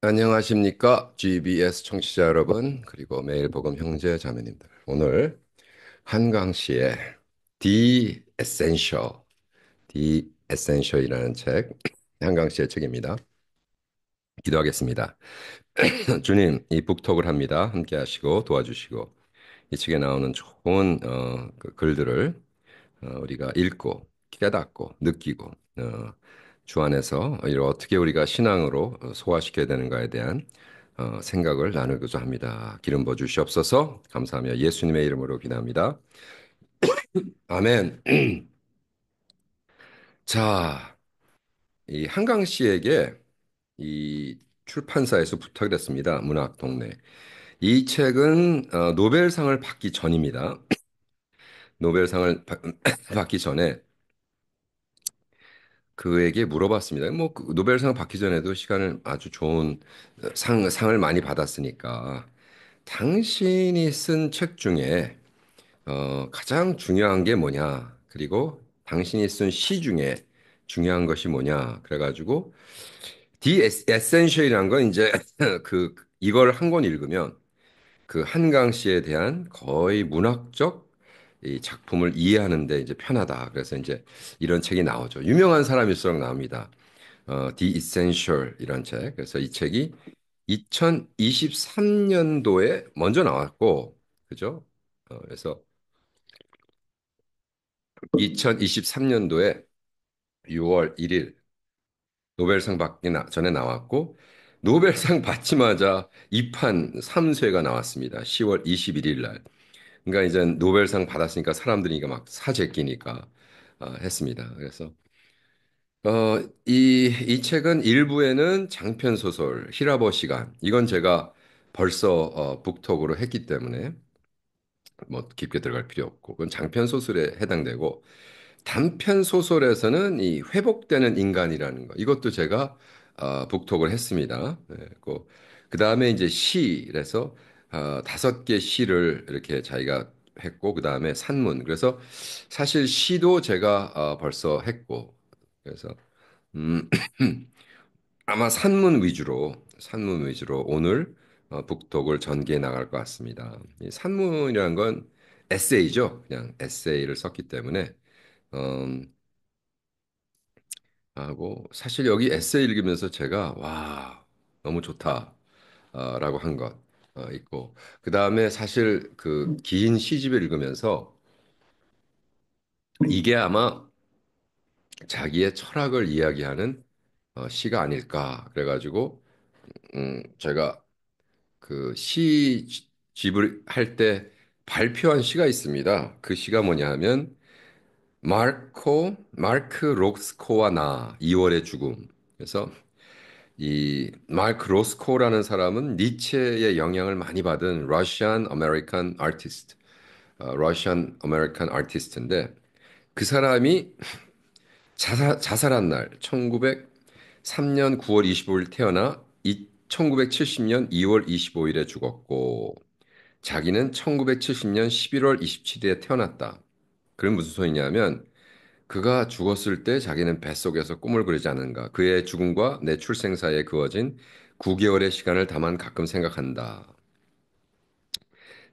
안녕하십니까? GBS 청취자 여러분, 그리고 매일 복음 형제 자매님들. 오늘 한강 씨의 The Essential, The Essential이라는 책, 한강 씨의 책입니다. 기도하겠습니다. 주님, 이 북톡을 합니다. 함께 하시고 도와주시고, 이 책에 나오는 좋은 그 글들을 우리가 읽고 깨닫고 느끼고 주 안에서 이를 어떻게 우리가 신앙으로 소화시켜야 되는가에 대한 생각을 나누고자 합니다. 기름 부어 주시옵소서. 감사하며 예수님의 이름으로 기도합니다. 아멘. 자, 이 한강 씨에게 이 출판사에서 부탁을 했습니다. 문학 동네. 이 책은 노벨상을 받기 전입니다. 노벨상을 받기 전에 그에게 물어봤습니다. 뭐 노벨상 받기 전에도 시간을 아주 좋은 상을 많이 받았으니까 당신이 쓴 책 중에 가장 중요한 게 뭐냐? 그리고 당신이 쓴 시 중에 중요한 것이 뭐냐? 그래가지고 The Essential이란 건 이제 그 이걸 한 권 읽으면 그 한강 씨에 대한 거의 문학적 이 작품을 이해하는데 이제 편하다. 그래서 이제 이런 책이 나오죠. 유명한 사람일수록 나옵니다. The Essential 이런 책. 그래서 이 책이 2023년도에 먼저 나왔고, 그죠? 그래서 2023년도에 6월 1일 노벨상 받기 전에 나왔고, 노벨상 받자마자 2판 3쇄가 나왔습니다. 10월 21일 날. 그러니까 이제 노벨상 받았으니까 사람들이 이거 막 사재 끼니까 했습니다. 그래서 이 책은 일부에는 장편 소설 히라버 시간 이건 제가 벌써 북톡으로 했기 때문에 뭐 깊게 들어갈 필요 없고 그건 장편 소설에 해당되고 단편 소설에서는 이 회복되는 인간이라는 거 이것도 제가 북톡을 했습니다. 네, 그 다음에 이제 시래서 5개 시를 이렇게 자기가 했고 그 다음에 산문 그래서 사실 시도 제가 벌써 했고 그래서 음, 아마 산문 위주로 오늘 북독을 전개해 나갈 것 같습니다. 이 산문이라는 건 에세이죠. 그냥 에세이를 썼기 때문에 음, 하고 사실 여기 에세이 읽으면서 제가 와 너무 좋다 라고 한 것 있고 그 다음에 사실 그 긴 시집을 읽으면서 이게 아마 자기의 철학을 이야기하는 시가 아닐까 그래가지고 제가 그 시집을 할 때 발표한 시가 있습니다. 그 시가 뭐냐 하면 마크 로스코와 나 2월의 죽음. 그래서 이 마크 로스코라는 사람은 니체의 영향을 많이 받은 러시안 아메리칸 아티스트, 러시안 아메리칸 아티스트인데 그 사람이 자살한 날 1903년 9월 25일 태어나 1970년 2월 25일에 죽었고 자기는 1970년 11월 27일에 태어났다. 그럼 무슨 소리냐면 그가 죽었을 때 자기는 뱃속에서 꿈을 그리지 않은가. 그의 죽음과 내 출생 사이에 그어진 9개월의 시간을 다만 가끔 생각한다.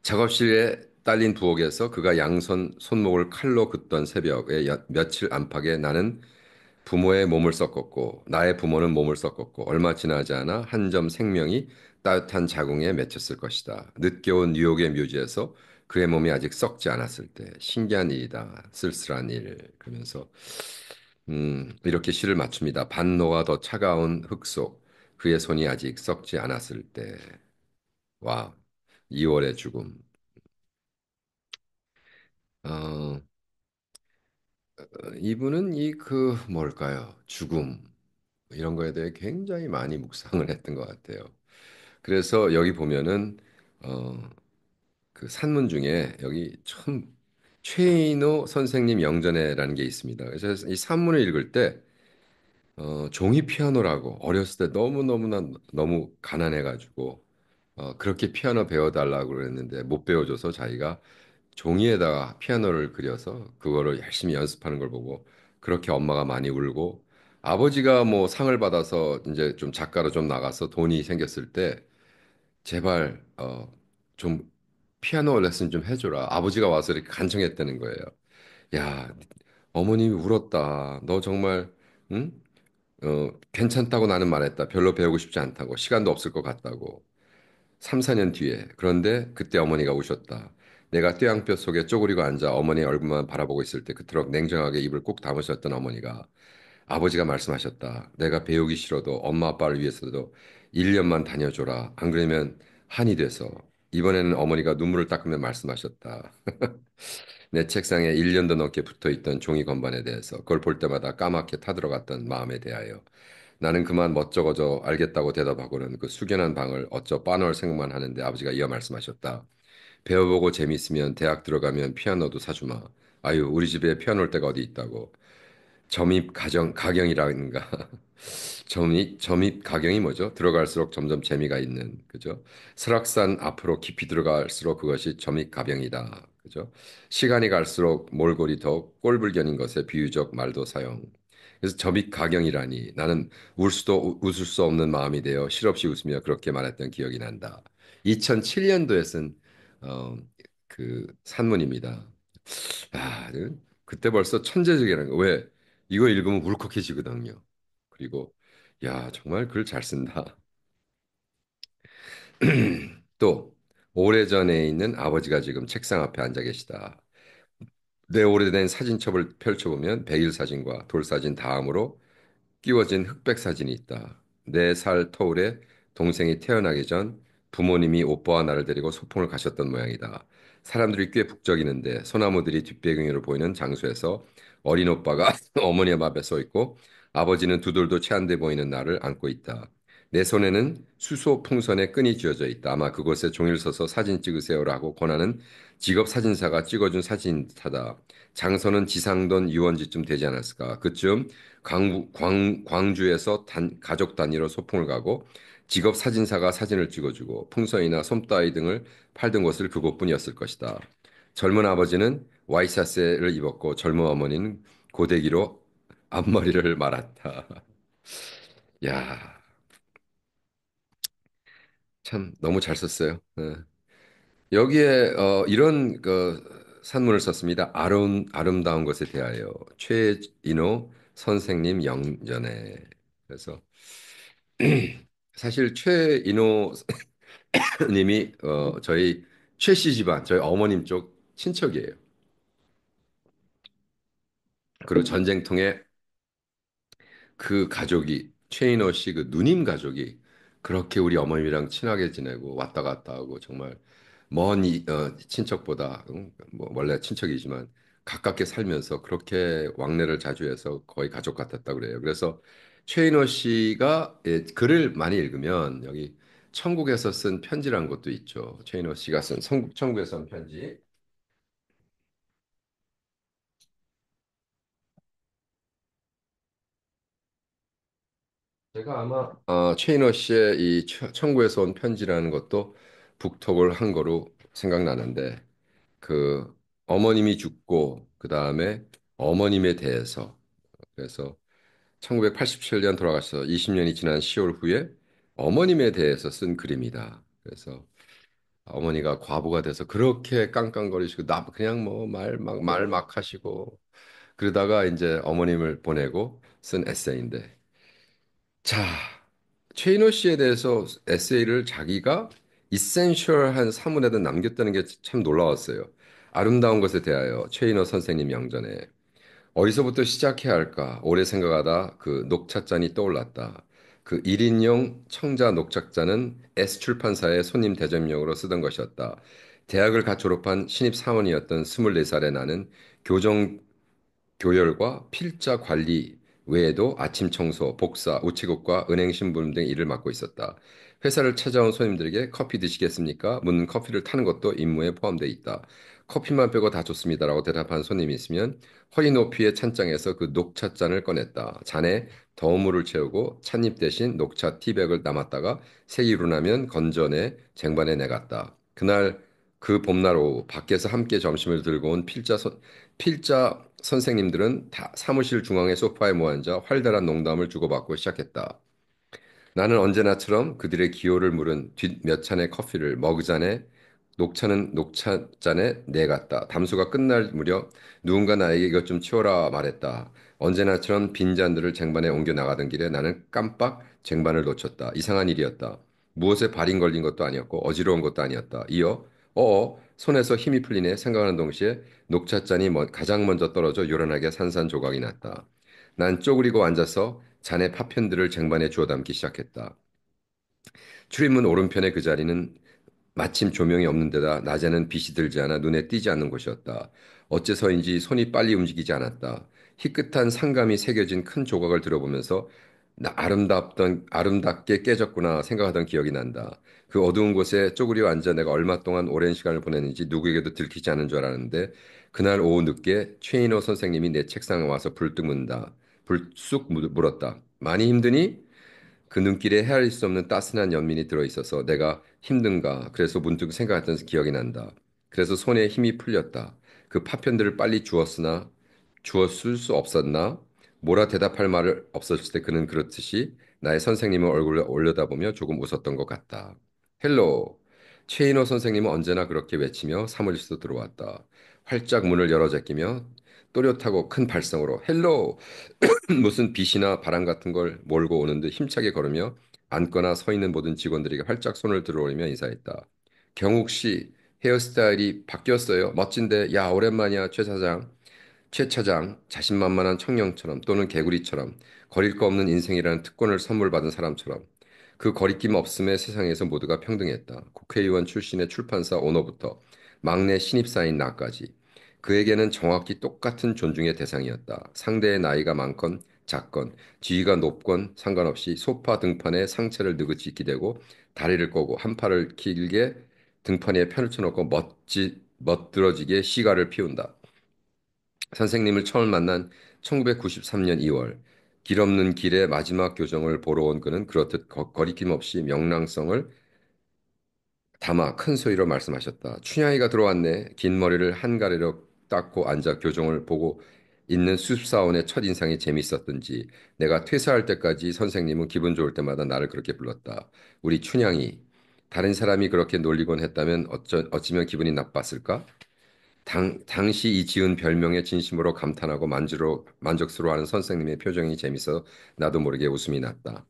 작업실에 딸린 부엌에서 그가 양손 손목을 칼로 긋던 새벽에 며칠 안팎에 나는 부모의 몸을 섞었고 나의 부모는 몸을 섞었고 얼마 지나지 않아 한 점 생명이 따뜻한 자궁에 맺혔을 것이다. 늦게 온 뉴욕의 묘지에서 그의 몸이 아직 썩지 않았을 때 신기한 일이다. 쓸쓸한 일. 그러면서 이렇게 시를 맞춥니다. 반노가 더 차가운 흙 속 그의 손이 아직 썩지 않았을 때. 와, 2월의 죽음. 어, 이분은 이 그 뭘까요? 죽음. 이런 거에 대해 굉장히 많이 묵상을 했던 것 같아요. 그래서 여기 보면은 어, 그 산문 중에 여기 참 최인호 선생님 영전에라는 게 있습니다. 그래서 이 산문을 읽을 때 종이 피아노라고 어렸을 때 너무너무나 너무 가난해가지고 그렇게 피아노 배워달라고 그랬는데 못 배워줘서 자기가 종이에다가 피아노를 그려서 그거를 열심히 연습하는 걸 보고 그렇게 엄마가 많이 울고 아버지가 뭐 상을 받아서 이제 좀 작가로 좀 나가서 돈이 생겼을 때 제발 좀 피아노 레슨 좀 해줘라. 아버지가 와서 이렇게 간청했다는 거예요. 야, 어머님이 울었다. 너 정말 응? 괜찮다고 나는 말했다. 별로 배우고 싶지 않다고. 시간도 없을 것 같다고. 3, 4년 뒤에. 그런데 그때 어머니가 우셨다. 내가 뙤양볕 속에 쪼그리고 앉아 어머니의 얼굴만 바라보고 있을 때 그토록 냉정하게 입을 꾹 다무셨던 어머니가 아버지가 말씀하셨다. 내가 배우기 싫어도 엄마 아빠를 위해서도 1년만 다녀줘라. 안 그러면 한이 돼서. 이번에는 어머니가 눈물을 닦으며 말씀하셨다. 내 책상에 1년도 넘게 붙어 있던 종이 건반에 대해서 그걸 볼 때마다 까맣게 타들어갔던 마음에 대하여 나는 그만 멋쩍어져 알겠다고 대답하고는 그 숙연한 방을 어쩌 빠놓을 생각만 하는데 아버지가 이어 말씀하셨다. 배워보고 재미있으면 대학 들어가면 피아노도 사주마. 아유, 우리 집에 피아노 때가 어디 있다고. 가경이라는가. 점입 가경이 뭐죠? 들어갈수록 점점 재미가 있는, 그죠? 설악산 앞으로 깊이 들어갈수록 그것이 점입 가경이다. 그죠? 시간이 갈수록 몰골이 더욱 꼴불견인 것에 비유적 말도 사용. 그래서 점입 가경이라니 나는 울 수도 웃을 수 없는 마음이 되어 실없이 웃으며 그렇게 말했던 기억이 난다. 2007년도에 쓴 어, 그 산문입니다. 아, 그때 벌써 천재적이라는 거. 왜? 이거 읽으면 울컥해지거든요. 그리고 야, 정말 글 잘 쓴다. 또 오래전에 있는 아버지가 지금 책상 앞에 앉아 계시다. 내 오래된 사진첩을 펼쳐보면 백일 사진과 돌 사진 다음으로 끼워진 흑백 사진이 있다. 4살 터울에 동생이 태어나기 전 부모님이 오빠와 나를 데리고 소풍을 가셨던 모양이다. 사람들이 꽤 북적이는데 소나무들이 뒷배경으로 보이는 장소에서 어린 오빠가 어머니 앞에 서 있고 아버지는 두 돌도 채 안 돼 보이는 나를 안고 있다. 내 손에는 수소 풍선에 끈이 쥐어져 있다. 아마 그곳에 종이를 써서 사진 찍으세요라고 권하는 직업 사진사가 찍어준 사진사다. 장소는 지상돈 유원지쯤 되지 않았을까. 그쯤 광주에서 가족 단위로 소풍을 가고 직업 사진사가 사진을 찍어주고 풍선이나 솜따위 등을 팔던 곳을 그곳뿐이었을 것이다. 젊은 아버지는 와이셔츠를 입었고 젊은 어머니는 고데기로 앞머리를 말았다. 야, 참 너무 잘 썼어요. 여기에 이런 그 산문을 썼습니다. 아름다운 것에 대하여 최인호 선생님 영전에. 그래서 사실 최인호 님이 저희 최씨 집안, 저희 어머님 쪽 친척이에요. 그리고 전쟁통에 그 가족이 최인호 씨 그 누님 가족이 그렇게 우리 어머님이랑 친하게 지내고 왔다 갔다 하고 정말 친척보다 뭐 원래 친척이지만 가깝게 살면서 그렇게 왕래를 자주 해서 거의 가족 같았다 그래요. 그래서 최인호 씨가 글을 많이 읽으면 여기 천국에서 쓴 편지라는 것도 있죠. 최인호 씨가 쓴 천국에서 쓴 편지. 제가 아마 최인호 씨의 이 천국에서 온 편지라는 것도 북톡을 한 거로 생각나는데 그 어머님이 죽고 그 다음에 어머님에 대해서 그래서 1987년 돌아가셔서 20년이 지난 10월 후에 어머님에 대해서 쓴 글입니다. 그래서 어머니가 과부가 돼서 그렇게 깡깡거리시고 나 그냥 뭐 말 막 하시고 그러다가 이제 어머님을 보내고 쓴 에세이인데 자, 최인호 씨에 대해서 에세이를 자기가 이센셜한 사문에다 남겼다는 게 참 놀라웠어요. 아름다운 것에 대하여 최인호 선생님 명전에 어디서부터 시작해야 할까 오래 생각하다 그 녹차잔이 떠올랐다. 그 1인용 청자 녹차잔은 S출판사의 손님 대접용으로 쓰던 것이었다. 대학을 갓 졸업한 신입 사원이었던 24살의 나는 교정 교열과 필자 관리 외에도 아침 청소, 복사, 우체국과 은행 신분 등 일을 맡고 있었다. 회사를 찾아온 손님들에게 커피 드시겠습니까? 묻는 커피를 타는 것도 임무에 포함되어 있다. 커피만 빼고 다 좋습니다라고 대답한 손님이 있으면 허리 높이의 찬장에서 그 녹차 잔을 꺼냈다. 잔에 더운 물을 채우고 찻잎 대신 녹차 티백을 담았다가 색이 우러나면 건져내 쟁반에 내갔다. 그날 그 봄날 오후 밖에서 함께 점심을 들고 온 필자 선생님들은 다 사무실 중앙의 소파에 모아앉아 활달한 농담을 주고받고 시작했다. 나는 언제나처럼 그들의 기호를 물은 뒷 몇 잔의 커피를 머그잔에 녹차는 녹차잔에 내갔다. 담수가 끝날 무렵 누군가 나에게 이것 좀 치워라 말했다. 언제나처럼 빈 잔들을 쟁반에 옮겨 나가던 길에 나는 깜빡 쟁반을 놓쳤다. 이상한 일이었다. 무엇에 발인 걸린 것도 아니었고 어지러운 것도 아니었다. 이어 손에서 힘이 풀리네 생각하는 동시에 녹차잔이 가장 먼저 떨어져 요란하게 산산조각이 났다. 난 쪼그리고 앉아서 잔의 파편들을 쟁반에 주워 담기 시작했다. 출입문 오른편의 그 자리는 마침 조명이 없는 데다 낮에는 빛이 들지 않아 눈에 띄지 않는 곳이었다. 어째서인지 손이 빨리 움직이지 않았다. 희끗한 상감이 새겨진 큰 조각을 들어보면서 나 아름답게 깨졌구나 생각하던 기억이 난다. 그 어두운 곳에 쪼그려 앉아 내가 얼마 동안 오랜 시간을 보냈는지 누구에게도 들키지 않은 줄 알았는데 그날 오후 늦게 최인호 선생님이 내 책상에 와서 불쑥 물었다. 많이 힘드니? 그 눈길에 헤아릴 수 없는 따스한 연민이 들어있어서 내가 힘든가 그래서 문득 생각했던 기억이 난다. 그래서 손에 힘이 풀렸다. 그 파편들을 빨리 주었을 수 없었나? 뭐라 대답할 말을 없었을 때 그는 그렇듯이 나의 선생님의 얼굴을 올려다보며 조금 웃었던 것 같다. 헬로. 최인호 선생님은 언제나 그렇게 외치며 사무실로 들어왔다. 활짝 문을 열어 제끼며 또렷하고 큰 발성으로 헬로 무슨 빛이나 바람 같은 걸 몰고 오는 듯 힘차게 걸으며 앉거나 서 있는 모든 직원들에게 활짝 손을 들어올리며 인사했다. 경욱 씨, 헤어스타일이 바뀌었어요. 멋진데, 야, 오랜만이야, 최 사장. 최 차장, 자신만만한 청년처럼 또는 개구리처럼 거릴 거 없는 인생이라는 특권을 선물 받은 사람처럼 그 거리낌 없음의 세상에서 모두가 평등했다. 국회의원 출신의 출판사 오너부터 막내 신입사인 나까지 그에게는 정확히 똑같은 존중의 대상이었다. 상대의 나이가 많건 작건, 지위가 높건 상관없이 소파 등판에 상체를 느긋이 기대고 다리를 꼬고 한 팔을 길게 등판 위에 펼쳐놓고 멋들어지게 시가를 피운다. 선생님을 처음 만난 1993년 2월, 길 없는 길의 마지막 교정을 보러 온 그는 그렇듯 거리낌 없이 명랑성을 담아 큰 소리로 말씀하셨다. 춘향이가 들어왔네. 긴 머리를 한가래로 닦고 앉아 교정을 보고 있는 수습사원의 첫인상이 재밌었던지 내가 퇴사할 때까지 선생님은 기분 좋을 때마다 나를 그렇게 불렀다. 우리 춘향이. 다른 사람이 그렇게 놀리곤 했다면 어찌면 기분이 나빴을까? 당시 이 지은 별명에 진심으로 감탄하고 만족스러워하는 선생님의 표정이 재밌어 나도 모르게 웃음이 났다.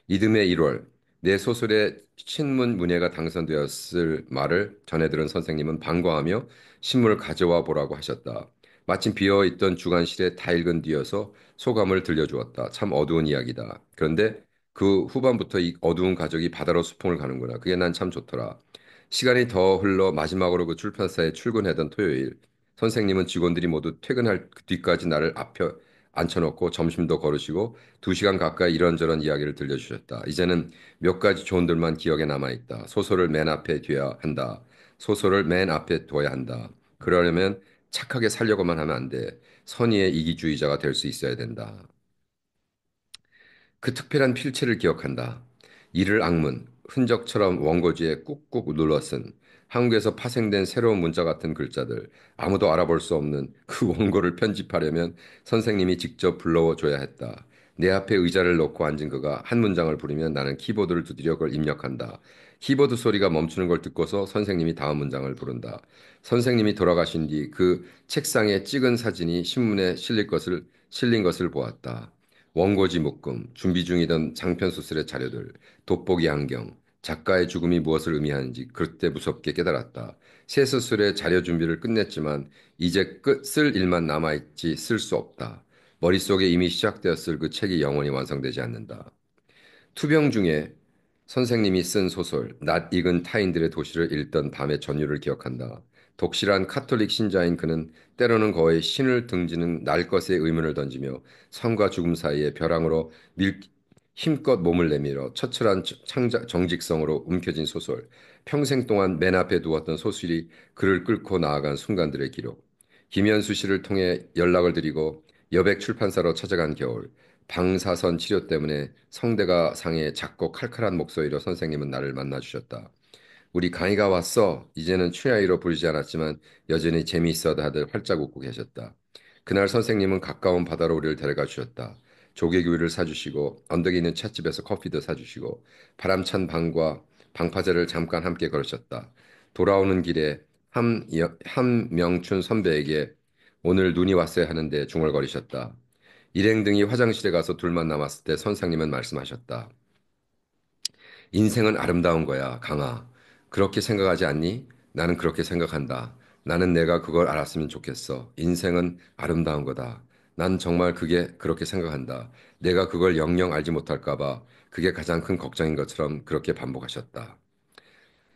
이듬해 1월, 내 소설의 신문 문예가 당선되었을 말을 전해 들은 선생님은 반가워하며 신문을 가져와 보라고 하셨다. 마침 비어있던 주간실에 다 읽은 뒤여서 소감을 들려주었다. 참 어두운 이야기다. 그런데 그 후반부터 이 어두운 가족이 바다로 수풍을 가는구나. 그게 난 참 좋더라. 시간이 더 흘러 마지막으로 그 출판사에 출근하던 토요일, 선생님은 직원들이 모두 퇴근할 뒤까지 나를 앞에 앉혀놓고 점심도 거르시고 2시간 가까이 이런저런 이야기를 들려주셨다. 이제는 몇 가지 조언들만 기억에 남아있다. 소설을 맨 앞에 둬야 한다. 소설을 맨 앞에 둬야 한다. 그러려면 착하게 살려고만 하면 안 돼. 선의의 이기주의자가 될 수 있어야 된다. 그 특별한 필체를 기억한다. 이를 악문, 흔적처럼 원고지에 꾹꾹 눌러쓴 한국에서 파생된 새로운 문자 같은 글자들, 아무도 알아볼 수 없는 그 원고를 편집하려면 선생님이 직접 불러줘야 했다. 내 앞에 의자를 놓고 앉은 그가 한 문장을 부르면 나는 키보드를 두드려 그걸 입력한다. 키보드 소리가 멈추는 걸 듣고서 선생님이 다음 문장을 부른다. 선생님이 돌아가신 뒤 그 책상에 찍은 사진이 신문에 실린 것을 보았다. 원고지 묶음, 준비 중이던 장편 소설의 자료들, 돋보기 안경, 작가의 죽음이 무엇을 의미하는지 그때 무섭게 깨달았다. 새 소설의 자료 준비를 끝냈지만 이제 쓸 일만 남아있지 쓸 수 없다. 머릿속에 이미 시작되었을 그 책이 영원히 완성되지 않는다. 투병 중에 선생님이 쓴 소설 낯 익은 타인들의 도시를 읽던 밤의 전율을 기억한다. 독실한 카톨릭 신자인 그는 때로는 거의 신을 등지는 날 것에 의문을 던지며 삶과 죽음 사이에 벼랑으로 힘껏 몸을 내밀어 처철한 정직성으로 움켜진 소설, 평생 동안 맨 앞에 두었던 소설이 그를 끌고 나아간 순간들의 기록, 김현수 씨를 통해 연락을 드리고 여백 출판사로 찾아간 겨울, 방사선 치료 때문에 성대가 상해 작고 칼칼한 목소리로 선생님은 나를 만나주셨다. 우리 강의가 왔어. 이제는 추야이로 부르지 않았지만 여전히 재미있어 다들 활짝 웃고 계셨다. 그날 선생님은 가까운 바다로 우리를 데려가 주셨다. 조개구이를 사주시고 언덕에 있는 찻집에서 커피도 사주시고 바람찬 방과 방파제를 잠깐 함께 걸으셨다. 돌아오는 길에 함명춘 선배에게 오늘 눈이 왔어야 하는데 중얼거리셨다. 일행 등이 화장실에 가서 둘만 남았을 때 선생님은 말씀하셨다. 인생은 아름다운 거야, 강아. 그렇게 생각하지 않니? 나는 그렇게 생각한다. 나는 내가 그걸 알았으면 좋겠어. 인생은 아름다운 거다. 난 정말 그게 그렇게 생각한다. 내가 그걸 영영 알지 못할까 봐 그게 가장 큰 걱정인 것처럼 그렇게 반복하셨다.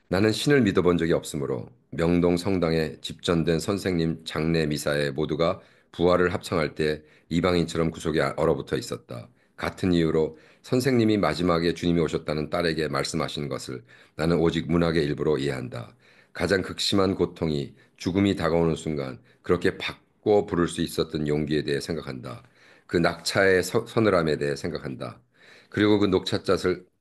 나는 신을 믿어본 적이 없으므로 명동 성당에 집전된 선생님 장례 미사에 모두가 부활을 합창할 때 이방인처럼 구석에 얼어붙어 있었다. 같은 이유로 선생님이 마지막에 주님이 오셨다는 딸에게 말씀하신 것을 나는 오직 문학의 일부로 이해한다. 가장 극심한 고통이 죽음이 다가오는 순간 그렇게 바꿔 부를 수 있었던 용기에 대해 생각한다. 그 낙차의 서늘함에 대해 생각한다. 그리고 그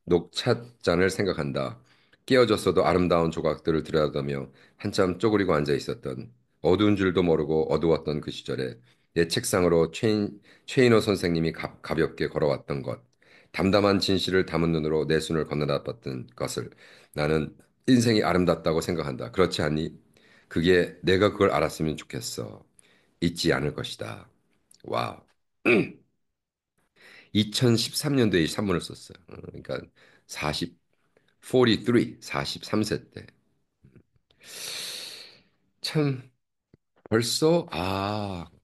녹찻잔을 생각한다. 깨어졌어도 아름다운 조각들을 들여다보며 한참 쪼그리고 앉아 있었던 어두운 줄도 모르고 어두웠던 그 시절에 내 책상으로 최인호 선생님이 가볍게 걸어왔던 것, 담담한 진실을 담은 눈으로 내 손을 건너다봤던 것을 나는 인생이 아름답다고 생각한다. 그렇지 않니? 그게 내가 그걸 알았으면 좋겠어. 잊지 않을 것이다. 와우. 2013년도에 이 산문을 썼어요. 그러니까 40, 43세 때. 참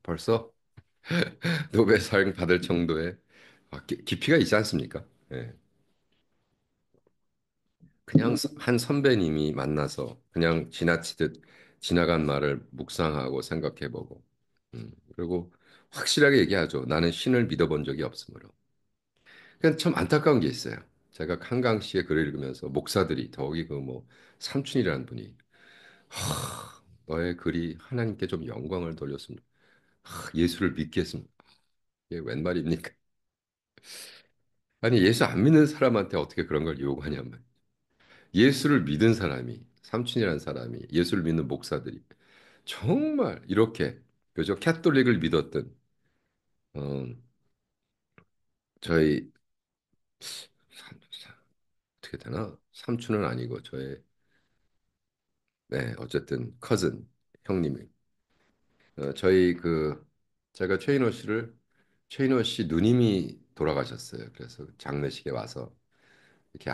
벌써 노벨상 받을 정도의 깊이가 있지 않습니까? 예. 그냥 한 선배님이 만나서 그냥 지나치듯 지나간 말을 묵상하고 생각해보고, 그리고 확실하게 얘기하죠. 나는 신을 믿어본 적이 없으므로. 그냥 참 안타까운 게 있어요. 제가 한강 씨의 글을 읽으면서 목사들이 더욱이 그 뭐 삼촌이라는 분이 너의 글이 하나님께 좀 영광을 돌렸습니다. 예수를 믿겠습니다. 이게 웬 말입니까? 아니, 예수 안 믿는 사람한테 어떻게 그런 걸 요구하냐면. 예수를 믿은 사람이, 삼촌이라는 사람이, 예수를 믿는 목사들이 정말 이렇게, 그죠? 캐톨릭을 믿었던, 어, 저희, 어떻게 되나? 삼촌은 아니고, 네, 어쨌든, 커즌, 형님이. 저희 제가 최인호 씨 누님이 돌아가셨어요. 그래서 장례식에 와서, 이렇게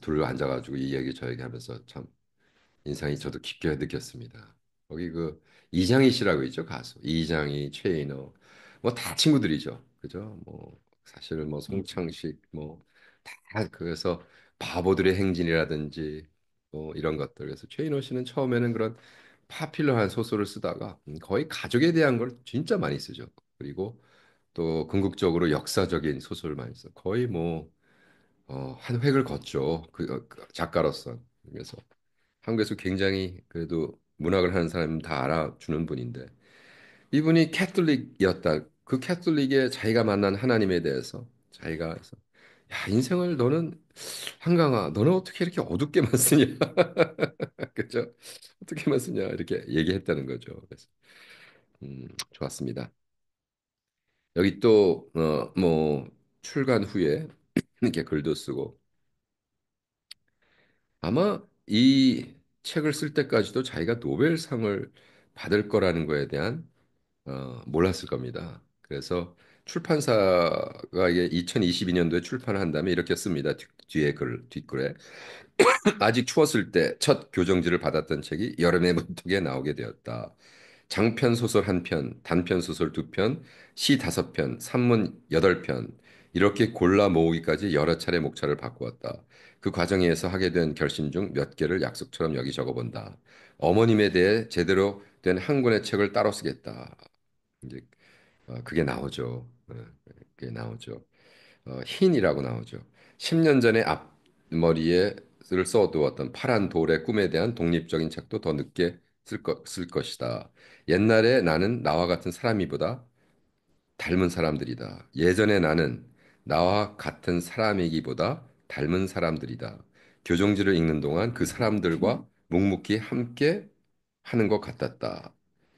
둘로 앉아가지고 이 얘기 저 얘기하면서 참 인상이 저도 깊게 느꼈습니다. 거기 그 이장희 씨라고 있죠, 가수. 이장희, 최인호 뭐 다 친구들이죠. 그죠? 뭐 사실 뭐 송창식 뭐 다 그래서 바보들의 행진이라든지 뭐 이런 것들. 그래서 최인호 씨는 처음에는 그런 파퓰러한 소설을 쓰다가 거의 가족에 대한 걸 진짜 많이 쓰죠. 그리고 또 궁극적으로 역사적인 소설을 많이 써. 거의 뭐 한 획을 걷죠. 그 작가로서. 그래서 한국에서 굉장히 그래도 문학을 하는 사람 다 알아주는 분인데 이분이 캐톨릭이었다. 그 캐톨릭에 자기가 만난 하나님에 대해서 자기가 해서 야, 인생을 너는 한강아, 너는 어떻게 이렇게 어둡게만 쓰냐? 그죠? 어떻게만 쓰냐? 이렇게 얘기했다는 거죠. 그래서 좋았습니다. 여기 또 뭐 출간 후에 이렇게 글도 쓰고 아마 이 책을 쓸 때까지도 자기가 노벨상을 받을 거라는 거에 대한 몰랐을 겁니다. 그래서 출판사가 이게 2022년도에 출판을 한다면 이렇게 씁니다. 뒷글에 아직 추웠을 때 첫 교정지를 받았던 책이 여름의 문턱에 나오게 되었다. 장편 소설 한 편, 단편 소설 두 편, 시 다섯 편, 산문 여덟 편 이렇게 골라 모으기까지 여러 차례 목차를 바꾸었다. 그 과정에서 하게 된 결심 중 몇 개를 약속처럼 여기 적어본다. 어머님에 대해 제대로 된 한 권의 책을 따로 쓰겠다. 이제 그게 나오죠. 그게 나오죠. 흰이라고 나오죠. 10년 전에 앞머리에 를 써두었던 파란 돌의 꿈에 대한 독립적인 책도 더 늦게 쓸 것이다. 옛날에 나는 나와 같은 사람이보다 닮은 사람들이다. 예전에 나는 나와 같은 사람이기보다 닮은 사람들이다. 교정지를 읽는 동안 그 사람들과 묵묵히 함께 하는 것 같았다.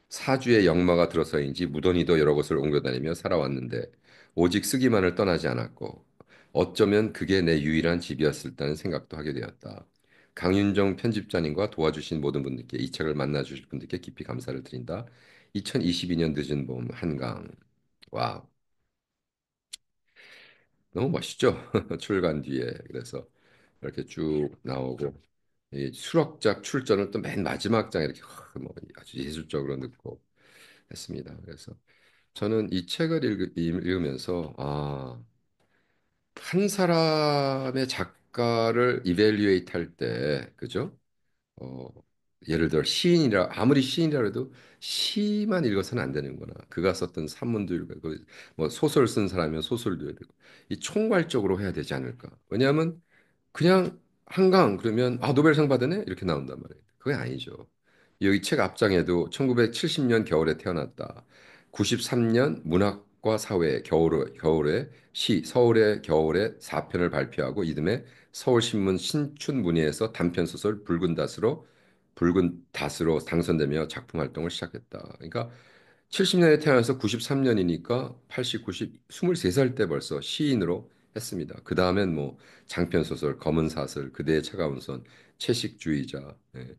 사주에 역마가 들어서인지 무던히도 여러 곳을 옮겨 다니며 살아왔는데 오직 쓰기만을 떠나지 않았고 어쩌면 그게 내 유일한 집이었을다는 생각도 하게 되었다. 강윤정 편집자님과 도와주신 모든 분들께 이 책을 만나주실 분들께 깊이 감사를 드린다. 2022년 늦은 봄 한강. 와, 너무 멋있죠? 출간 뒤에. 그래서 이렇게 쭉 나오고 이 수록작 출전을 또 맨 마지막 장에 이렇게 뭐 아주 예술적으로 넣고 했습니다. 그래서 저는 이 책을 읽으면서 한 사람의 작가를 이벨리에이트 할 때, 그죠? 어, 예를 들어 시인이라 아무리 시인이라 해도 시만 읽어서는 안 되는구나. 그가 썼던 산문도 읽고 뭐 소설 쓴 사람이면 소설도 읽고 이 총괄적으로 해야 되지 않을까? 왜냐하면 그냥 한강 그러면 노벨상 받았네 이렇게 나온단 말이에요. 그게 아니죠. 여기 책 앞장에도 1970년 겨울에 태어났다. 93년 문학과 사회 겨울에 시 서울의 겨울에 4편을 발표하고 이듬해 서울신문 신춘문예에서 단편 소설 붉은 닷으로 당선되며 작품 활동을 시작했다. 그러니까 70년에 태어나서 93년이니까 80, 90, 23살 때 벌써 시인으로 했습니다. 그 다음엔 뭐 장편 소설, 검은 사슬, 그대의 차가운 손, 채식주의자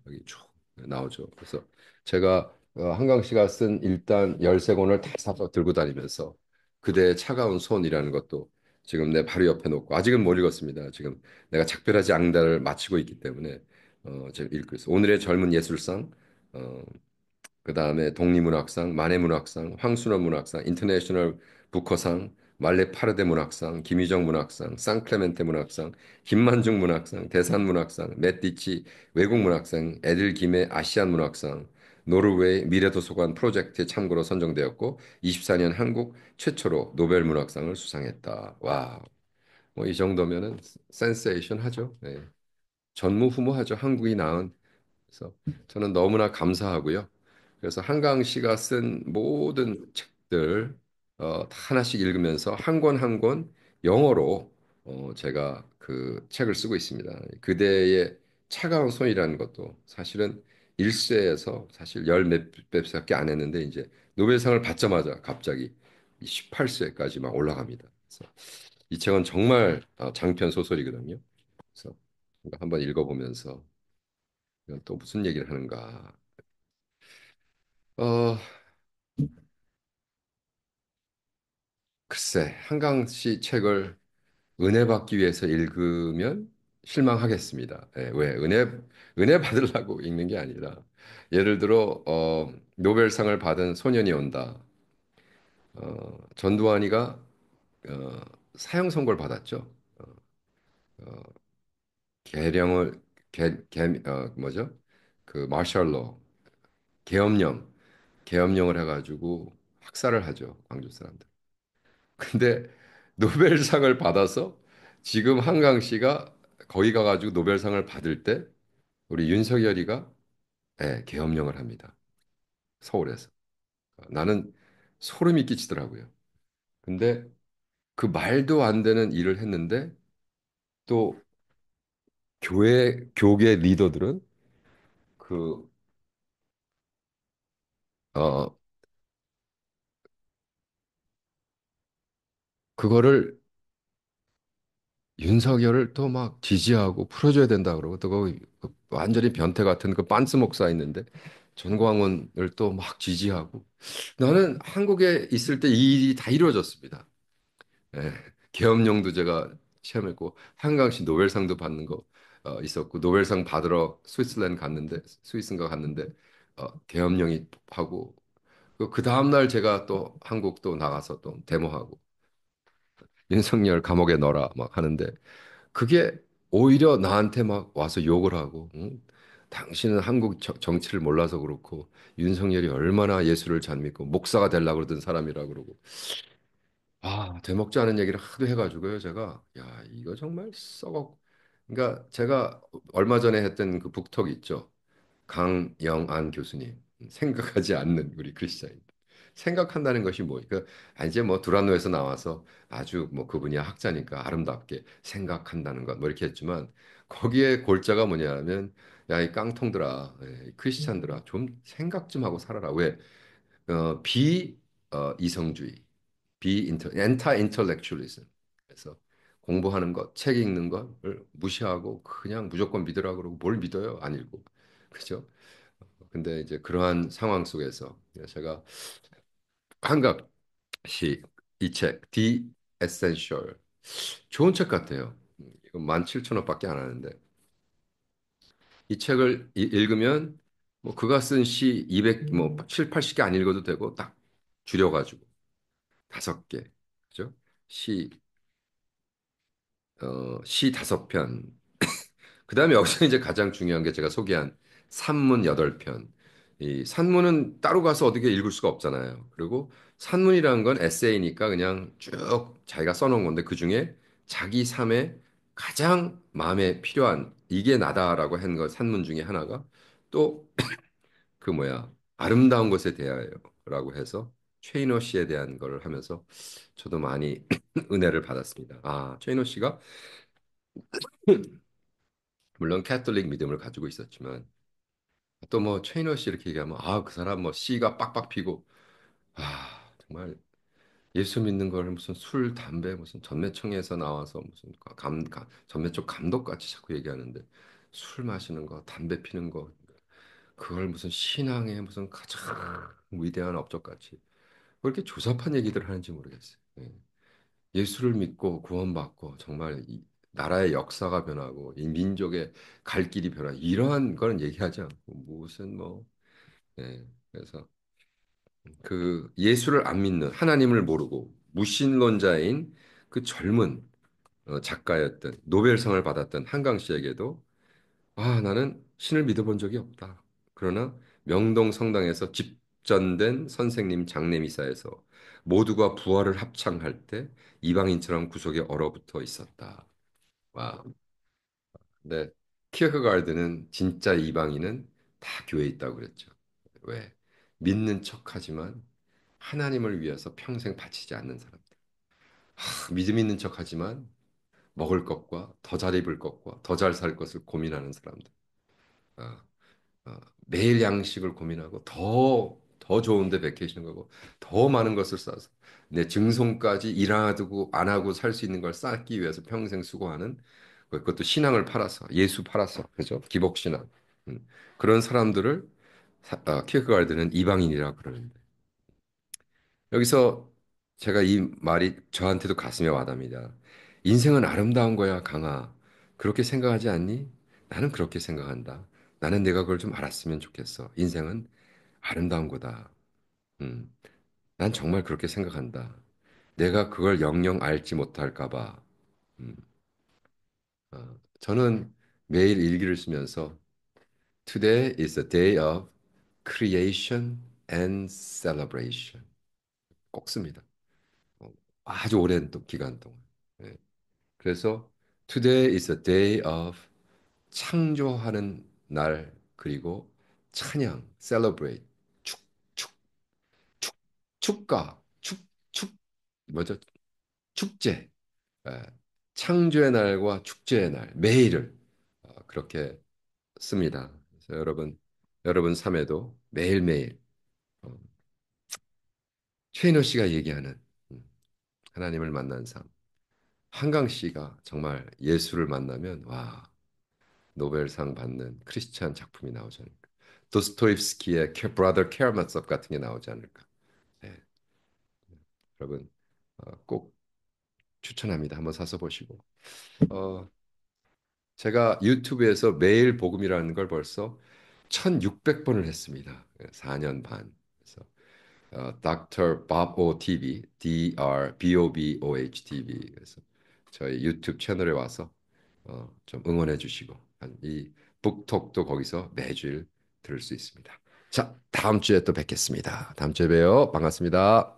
여기 쭉 나오죠. 그래서 제가 한강 씨가 쓴 일단 13권을 다 사서 들고 다니면서 그대의 차가운 손이라는 것도 지금 내 바로 옆에 놓고 아직은 못 읽었습니다. 지금 내가 작별하지 않는다를 마치고 있기 때문에 제가 읽고 있어요. 오늘의 젊은 예술상 어, 그다음에 독립문학상, 만해문학상, 황순원 문학상, 인터내셔널 부커상, 말레 파르데 문학상, 김희정 문학상, 상클레멘테 문학상, 김만중 문학상, 대산 문학상, 맷디치 외국 문학상, 에들 김의 아시안 문학상, 노르웨이 미래도서관 프로젝트에 참고로 선정되었고 24년 한국 최초로 노벨 문학상을 수상했다. 와, 뭐 이 정도면은 센세이션 하죠. 네. 전무후무하죠. 한국이 낳은 그래서 저는 너무나 감사하고요. 그래서 한강 씨가 쓴 모든 책들 다 하나씩 읽으면서 한 권 한 권 영어로 제가 그 책을 쓰고 있습니다. 그대의 차가운 손이라는 것도 사실은 1쇄에서 사실 열 몇 배밖에 안 했는데 이제 노벨상을 받자마자 갑자기 18쇄까지 막 올라갑니다. 그래서 이 책은 정말 장편 소설이거든요. 그래서 한번 읽어보면서 이건 또 무슨 얘기를 하는가. 어, 글쎄, 한강 씨 책을 은혜 받기 위해서 읽으면 실망하겠습니다. 왜? 은혜 받으려고 읽는 게 아니라, 예를 들어, 노벨상을 받은 소년이 온다. 전두환이가, 어, 사형 선고를 받았죠. 어, 계령을, 뭐죠? 그, 마셜로, 계엄령, 계엄령을 해가지고 학살을 하죠. 광주 사람들. 근데 노벨상을 받아서 지금 한강 씨가 거기 가가지고 노벨상을 받을 때 우리 윤석열이가 계엄령을 합니다. 서울에서. 나는 소름이 끼치더라고요. 근데 그 말도 안 되는 일을 했는데 또 교계 리더들은 그, 어, 그거를 윤석열을 또 막 지지하고 풀어줘야 된다 그러고 또 그 완전히 변태 같은 그 빤스 목사 있는데 전광훈을 또 막 지지하고 나는 한국에 있을 때 이 일이 다 이루어졌습니다. 예, 계엄령도 제가 체험했고 한강시 노벨상도 받는 거 있었고 노벨상 받으러 스위스랜드 갔는데 스위스인가 갔는데 계엄령이 하고 그 다음 날 제가 또 한국 또 나가서 또 데모하고 윤석열 감옥에 넣어라 막 하는데 그게 오히려 나한테 막 와서 욕을 하고, 응? 당신은 한국 정치를 몰라서 그렇고, 윤석열이 얼마나 예수를 잘 믿고, 목사가 되려고 그러던 사람이라 그러고, 되먹지 않은 얘기를 하도 해가지고요, 제가, 야, 이거 정말 썩어. 그러니까 제가 얼마 전에 했던 그 북톡 있죠. 강영안 교수님 생각하지 않는 우리 크리스찬인 생각한다는 것이 뭐 그러니까 이제 뭐 두란노에서 나와서 아주 뭐 그분이 학자니까 아름답게 생각한다는 것 뭐 이렇게 했지만 거기에 골자가 뭐냐면 야, 이 깡통들아, 이 크리스찬들아, 좀 생각 좀 하고 살아라. 왜? 비 이성주의, 엔타 인텔렉츄얼리즘. 그래서 공부하는 것, 책 읽는 것을 무시하고 그냥 무조건 믿으라 그러고 뭘 믿어요? 안 읽고. 그죠? 근데 이제 그러한 상황 속에서 제가 한 가지 이 책, The Essential. 좋은 책 같아요. 이거 17,000원밖에 안 하는데 이 책을 읽으면 뭐 그가 쓴 시 200, 뭐 7, 80개 안 읽어도 되고 딱 줄여가지고 다섯 개. 그죠? 시, 시 다섯 편. 그다음에 여기서 이제 가장 중요한 게 제가 소개한 산문 여덟 편. 이 산문은 따로 가서 어떻게 읽을 수가 없잖아요. 그리고 산문이라는 건 에세이니까 그냥 쭉 자기가 써놓은 건데 그중에 자기 삶에 가장 마음에 필요한 이게 나다라고 한 거 산문 중에 하나가 또 그 뭐야 아름다운 것에 대하여라고 해서 최인호 씨에 대한 걸 하면서 저도 많이 은혜를 받았습니다. 아, 최인호 씨가 물론 캐톨릭 믿음을 가지고 있었지만 또 뭐 최인호 씨 이렇게 얘기하면 아, 그 사람 뭐 씨가 빡빡 피고 아, 정말 예수 믿는 걸 무슨 술, 담배 무슨 전매청에서 나와서 무슨 전매청 감독같이 자꾸 얘기하는데 술 마시는 거, 담배 피는 거 그걸 무슨 신앙의 무슨 가장 위대한 업적같이 왜 이렇게 조잡한 얘기들을 하는지 모르겠어요. 예. 예수를 믿고 구원받고 정말 이 나라의 역사가 변하고 이 민족의 갈 길이 변하고 이러한 거는 얘기하지 않고 무슨 뭐 예. 그래서 그 예수를 안 믿는 하나님을 모르고 무신론자인 그 젊은 작가였던 노벨상을 받았던 한강 씨에게도 아, 나는 신을 믿어본 적이 없다. 그러나 명동 성당에서 집전된 선생님 장례미사에서 모두가 부활을 합창할 때 이방인처럼 구석에 얼어붙어 있었다. 와. 근데 키어크가르드는 진짜 이방인은 다 교회에 있다고 그랬죠. 왜? 믿는 척하지만 하나님을 위해서 평생 바치지 않는 사람들. 믿음 있는 척하지만 먹을 것과 더 잘 입을 것과 더 잘 살 것을 고민하는 사람들. 아, 매일 양식을 고민하고 더 좋은데 베케이션 가고 더 많은 것을 쌓아서 내 증손까지 일하고 안 하고 살 수 있는 걸 쌓기 위해서 평생 수고하는 그것도 신앙을 팔아서 예수 팔아서 그죠? 기복신앙 그런 사람들을 키어크가르드는 이방인이라고 그러는데 여기서 제가 이 말이 저한테도 가슴에 와닿습니다. 인생은 아름다운 거야, 강아. 그렇게 생각하지 않니? 나는 그렇게 생각한다. 나는 내가 그걸 좀 알았으면 좋겠어. 인생은 아름다운 거다. 음, 난 정말 그렇게 생각한다. 내가 그걸 영영 알지 못할까 봐. 음, 저는 매일 일기를 쓰면서 Today is a day of creation and celebration. 꼭 씁니다. 어, 아주 오랜 또 기간 동안. 예. 그래서 Today is a day of 창조하는 날 그리고 찬양, celebrate, 축, 축, 축, 축가, 뭐죠? 축제, 예. 창조의 날과 축제의 날 매일을 그렇게 씁니다. 그래서 여러분 삶에도 매일매일 어, 최인호 씨가 얘기하는 음, 하나님을 만난 삶, 한강 씨가 정말 예수를 만나면 와 노벨상 받는 크리스찬 작품이 나오지 않을까. 도스토옙스키의 브라더 카라마조프 같은 게 나오지 않을까. 네, 여러분 꼭 추천합니다. 한번 사서 보시고. 어, 제가 유튜브에서 매일 복음이라는 걸 벌써 1600번을 했습니다. 4년 반. 그래서 Dr. Bob O TV, DRBOBOH TV. 그래서 저희 유튜브 채널에 와서 좀 응원해 주시고 이 북톡도 거기서 매주일 들을 수 있습니다. 자, 다음 주에 또 뵙겠습니다. 다음 주에 봬요. 반갑습니다.